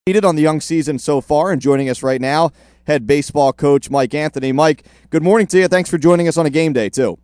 On the young season so far, and joining us right now, head baseball coach Mike Anthony. Mike, good morning to you. Thanks for joining us on a game day, too.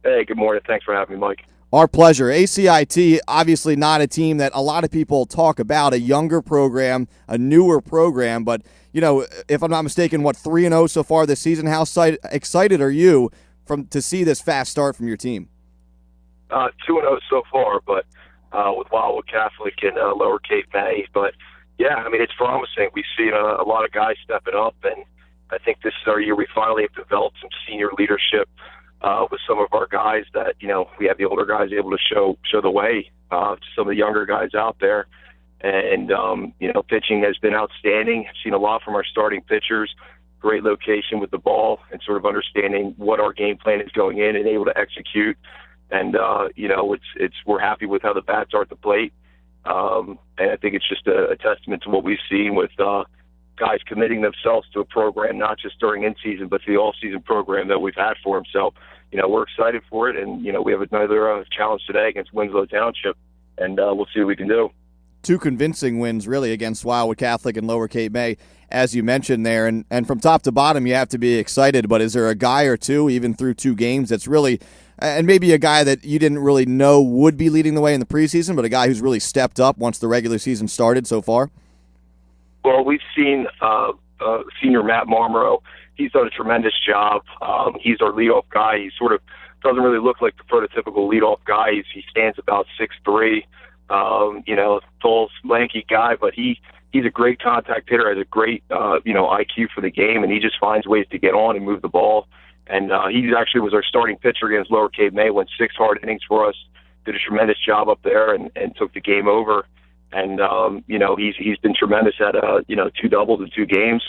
Hey, good morning. Thanks for having me, Mike. Our pleasure. ACIT, obviously not a team that a lot of people talk about, a younger program, a newer program, but, you know, if I'm not mistaken, 3-0 so far this season? How excited are you to see this fast start from your team? 2-0 so far, but with Wildwood Catholic and Lower Cape May, but yeah, I mean, it's promising. We've seen a lot of guys stepping up, and I think this is our year we finally have developed some senior leadership with some of our guys that, you know, we have the older guys able to show the way to some of the younger guys out there. And, you know, pitching has been outstanding. I've seen a lot from our starting pitchers, great location with the ball and sort of understanding what our game plan is going in and able to execute. And, you know, we're happy with how the bats are at the plate. And I think it's just a testament to what we've seen with guys committing themselves to a program, not just during in-season, but the all-season program that we've had for them. So, you know, we're excited for it. And, you know, we have another challenge today against Winslow Township, and we'll see what we can do. Two convincing wins, really, against Wildwood Catholic and Lower Cape May, as you mentioned there. And from top to bottom, you have to be excited. But is there a guy or two, even through two games, that's really – and maybe a guy that you didn't really know would be leading the way in the preseason, but a guy who's really stepped up once the regular season started so far? Well, we've seen senior Matt Marmero. He's done a tremendous job. He's our leadoff guy. He sort of doesn't really look like the prototypical leadoff guy. He stands about 6'3", you know, tall, lanky guy, but he's a great contact hitter, has a great, you know, IQ for the game, and he just finds ways to get on and move the ball. And he actually was our starting pitcher against Lower Cape May, went 6 hard innings for us, did a tremendous job up there, and took the game over. And, you know, he's been tremendous at, you know, 2 doubles in 2 games.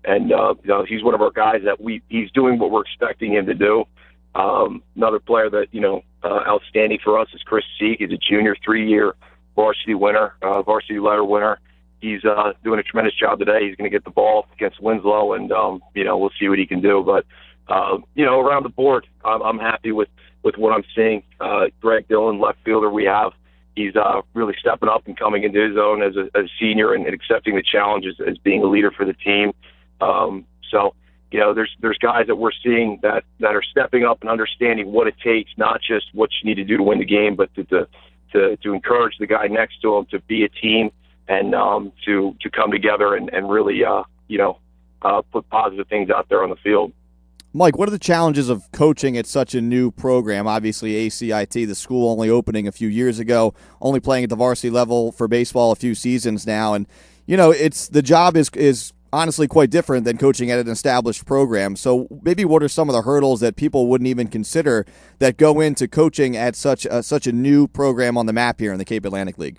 And, you know, he's one of our guys that he's doing what we're expecting him to do. Another player that, you know, outstanding for us is Chris Sieg. He's a junior, 3-year varsity winner, varsity letter winner. He's doing a tremendous job today. He's going to get the ball against Winslow, and, you know, we'll see what he can do. But, you know, around the board, I'm happy with what I'm seeing. Greg Dillon, left fielder we have, he's really stepping up and coming into his own as a senior and accepting the challenges as being a leader for the team. So, you know, there's guys that we're seeing that are stepping up and understanding what it takes, not just what you need to do to win the game, but to encourage the guy next to him to be a team and to come together and really, you know, put positive things out there on the field. Mike, what are the challenges of coaching at such a new program? Obviously, ACIT, the school only opening a few years ago, only playing at the varsity level for baseball a few seasons now. And, you know, the job is honestly quite different than coaching at an established program. So maybe what are some of the hurdles that people wouldn't even consider that go into coaching at such a new program on the map here in the Cape Atlantic League?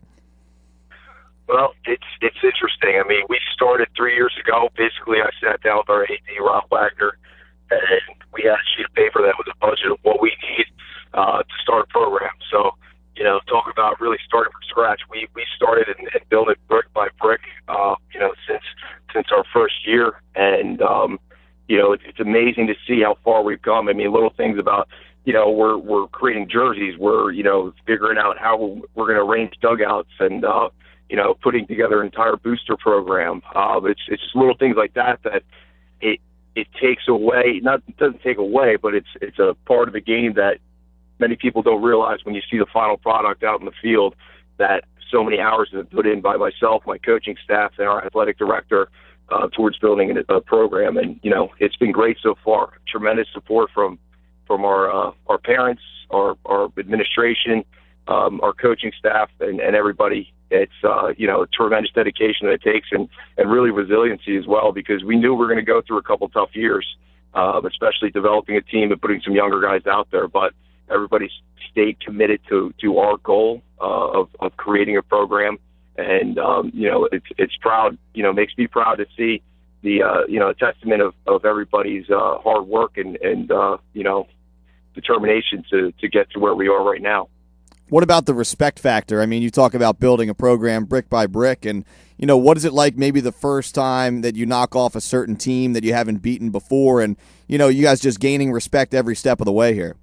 Well, it's interesting. I mean, we started 3 years ago. Basically, I sat down with our AD, Rob Wagner, and we had a sheet of paper that was a budget of what we need to start a program. So, you know, talk about really starting from scratch. We started and built it brick by brick, you know, since our first year. And, you know, it's amazing to see how far we've come. I mean, little things about, you know, we're creating jerseys. We're, you know, figuring out how we're going to arrange dugouts and, you know, putting together an entire booster program. It's just little things like that it takes away, it doesn't take away, but it's a part of the game that many people don't realize when you see the final product out in the field, that so many hours have been put in by myself, my coaching staff, and our athletic director towards building a program. And, you know, it's been great so far. Tremendous support from our parents, our administration, our coaching staff, and everybody. It's, you know, tremendous dedication that it takes and really resiliency as well, because we knew we were going to go through a couple tough years, especially developing a team and putting some younger guys out there. But everybody stayed committed to our goal of creating a program. And, you know, it's proud, you know, makes me proud to see the, you know, a testament of everybody's hard work and you know, determination to get to where we are right now. What about the respect factor? I mean, you talk about building a program brick by brick, and, you know, what is it like maybe the first time that you knock off a certain team that you haven't beaten before, and, you know, you guys just gaining respect every step of the way here?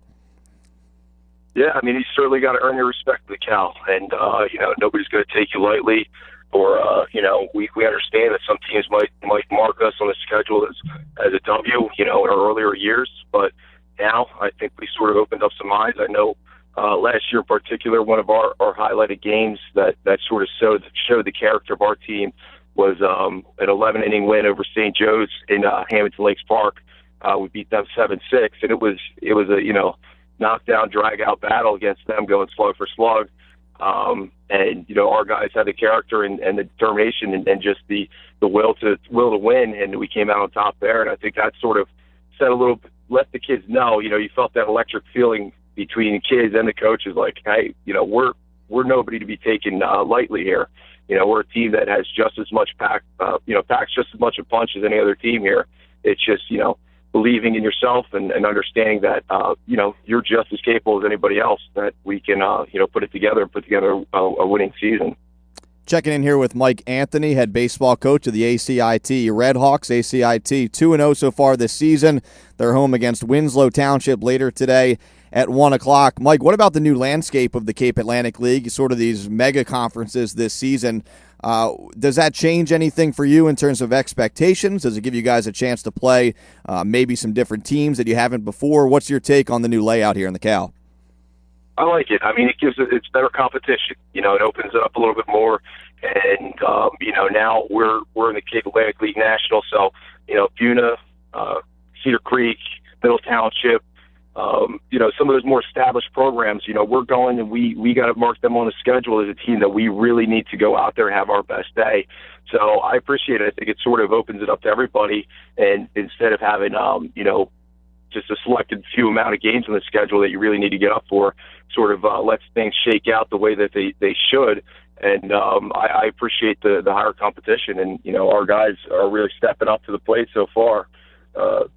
Yeah, I mean, you certainly got to earn your respect with Cal, and, you know, nobody's going to take you lightly. or we understand that some teams might mark us on the schedule as a W, in our earlier years. But now I think we sort of opened up some eyes. I know last year in particular, one of our highlighted games that sort of showed the character of our team was an 11-inning win over St. Joe's in Hamilton Lakes Park. We beat them 7-6, and it was a knockdown, drag-out battle against them, going slug for slug. And our guys had the character and the determination and just the will to win, and we came out on top there. And I think that sort of let the kids know. You felt that electric feeling between the kids and the coaches, like, hey, we're nobody to be taken lightly here. We're a team that has just as much packs just as much a punch as any other team here. It's just believing in yourself and understanding that you're just as capable as anybody else, that we can put together a winning season. Checking in here with Mike Anthony, head baseball coach of the ACIT Red Hawks. ACIT 2-0 so far this season. They're home against Winslow Township later today at 1 o'clock. Mike, what about the new landscape of the Cape Atlantic League, sort of these mega conferences this season? Does that change anything for you in terms of expectations? Does it give you guys a chance to play maybe some different teams that you haven't before? What's your take on the new layout here in the Cal? I like it. I mean, it's better competition. It opens it up a little bit more, and now we're in the Cape Atlantic League National. So Buna, Cedar Creek, Middle Township, some of those more established programs. We're going, and we got to mark them on the schedule as a team that we really need to go out there and have our best day. So I appreciate it. I think it sort of opens it up to everybody, and instead of having just a selected few amount of games on the schedule that you really need to get up for, sort of lets things shake out the way that they should. And I appreciate the higher competition, and our guys are really stepping up to the plate so far.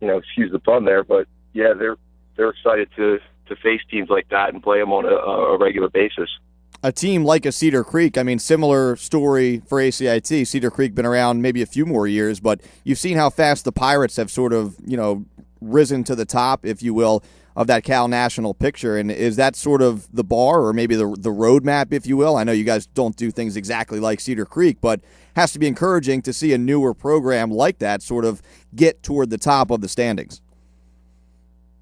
Excuse the pun there, but yeah, they're excited to face teams like that and play them on a regular basis. A team like a Cedar Creek, I mean, similar story for ACIT. Cedar Creek been around maybe a few more years, but you've seen how fast the Pirates have sort of risen to the top, if you will, of that Cal national picture. And is that sort of the bar, or maybe the roadmap, if you will? I know you guys don't do things exactly like Cedar Creek, but has to be encouraging to see a newer program like that sort of get toward the top of the standings.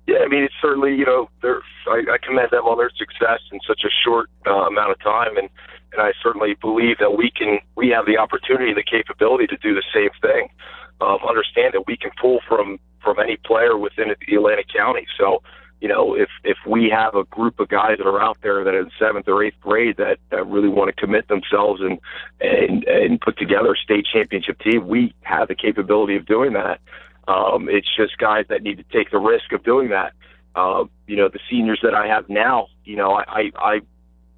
Yeah, I mean, it's certainly, I commend them on their success in such a short amount of time, and I certainly believe that we have the opportunity, the capability to do the same thing. Understand that we can pull from any player within the Atlantic County. So, if we have a group of guys that are out there that are in 7th or 8th grade that really want to commit themselves and put together a state championship team, we have the capability of doing that. It's just guys that need to take the risk of doing that. The seniors that I have now, I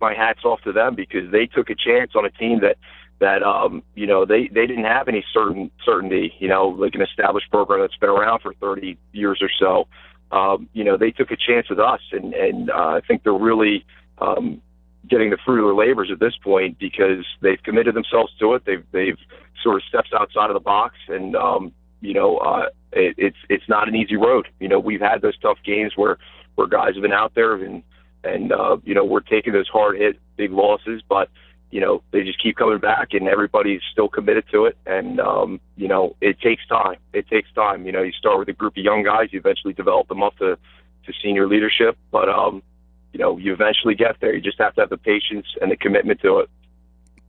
my hat's off to them, because they took a chance on a team that they didn't have any certainty, like an established program that's been around for 30 years or so. They took a chance with us, and I think they're really getting the fruit of their labors at this point, because they've committed themselves to it. They've sort of stepped outside of the box, and it's not an easy road. We've had those tough games where guys have been out there and we're taking those hard hit big losses, but they just keep coming back, and everybody's still committed to it. And it takes time. You start with a group of young guys, you eventually develop them up to senior leadership, but you eventually get there. You just have to have the patience and the commitment to it.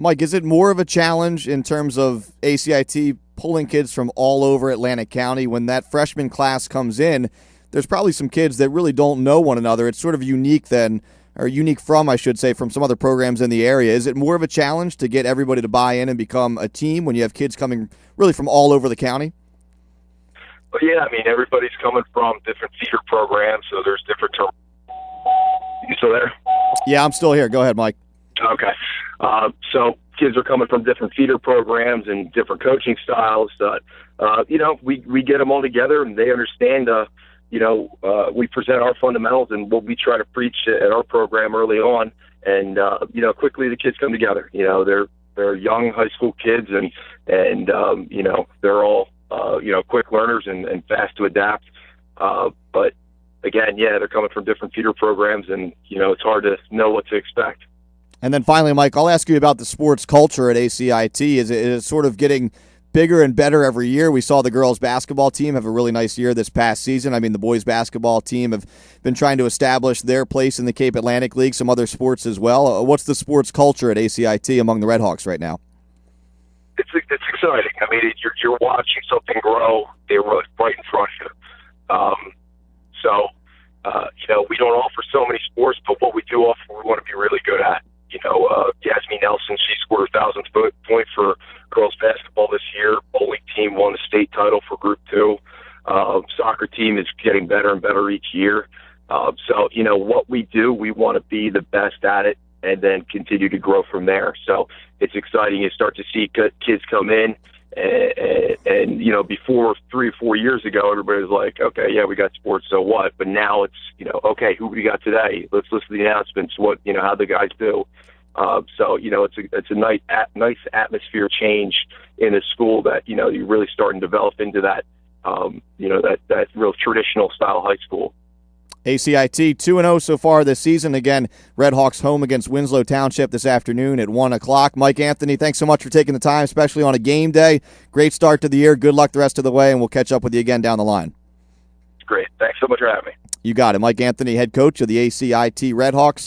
Mike, is it more of a challenge in terms of ACIT pulling kids from all over Atlantic County? When that freshman class comes in, there's probably some kids that really don't know one another. It's sort of unique from some other programs in the area. Is it more of a challenge to get everybody to buy in and become a team when you have kids coming really from all over the county? Well, yeah, I mean, everybody's coming from different feeder programs, so there's different terms. You still there? Yeah, I'm still here. Go ahead, Mike. Okay. So kids are coming from different feeder programs and different coaching styles. We get them all together, and they understand, we present our fundamentals and what we try to preach at our program early on. And, quickly the kids come together. They're young high school kids, and they're all, quick learners and fast to adapt. But again, they're coming from different feeder programs, and, it's hard to know what to expect. And then finally, Mike, I'll ask you about the sports culture at ACIT. Is it sort of getting bigger and better every year? We saw the girls basketball team have a really nice year this past season. I mean, the boys basketball team have been trying to establish their place in the Cape Atlantic League, some other sports as well. What's the sports culture at ACIT among the Red Hawks right now? It's exciting. I mean, you're watching something grow. They're right in front of you. We don't offer so many sports, but what we do offer, we want to be really good at. Yasmin Nelson, she scored 1,000th point for girls basketball this year. Bowling team won the state title for Group 2. Soccer team is getting better and better each year. What we do, we want to be the best at it and then continue to grow from there. So it's exciting. You start to see kids come in, and before 3 or 4 years ago, everybody was like, okay, yeah, we got sports, so what? But now it's, okay, who we got today? Let's listen to the announcements, how the guys do. It's a nice atmosphere change in a school that, you really start to develop into that, that real traditional style high school. ACIT 2-0 so far this season. Again, Red Hawks home against Winslow Township this afternoon at 1 o'clock. Mike Anthony, thanks so much for taking the time, especially on a game day. Great start to the year. Good luck the rest of the way, and we'll catch up with you again down the line. Great. Thanks so much for having me. You got it. Mike Anthony, head coach of the ACIT Red Hawks.